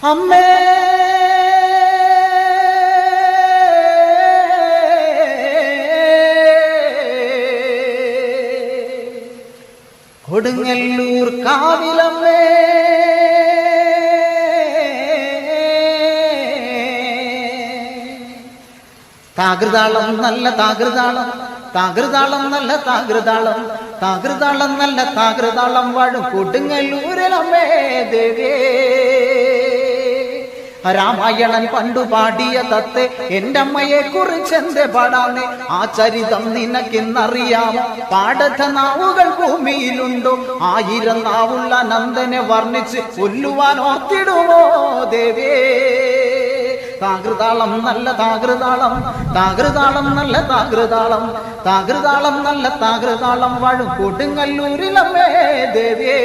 അമ്മേ കൊടുങ്ങല്ലൂർ കാവിലമ്മേ താകൃതാളം നല്ല താകൃതാളം താകൃതാളം നല്ല താകൃതാളം താകൃതാളം നല്ല താകൃതാളം വാഴും കൊടുങ്ങല്ലൂരിലമ്മേ ദേവേ രാമായണൻ പണ്ടു പാടിയ തത്തെ എന്റെ അമ്മയെ കുറിച്ചെന്റെ പാടാനെ ആ ചരിതം നിനക്കിന്നറിയാമോ പാടത്ത നാവുകൾ ഭൂമിയിലുണ്ടോ 1000 നാവുള്ള നന്ദനെ വർണ്ണിച്ച് കൊല്ലുവാൻ ഓർത്തിടുമോ ദേവേ താകൃതാളം നല്ല താകൃതാളം താകൃതാളം നല്ല താകൃതാളം താകൃതാളം നല്ല താകൃതാളം വാഴും കൊടുങ്ങല്ലൂരിലമ്മേ ദേവേ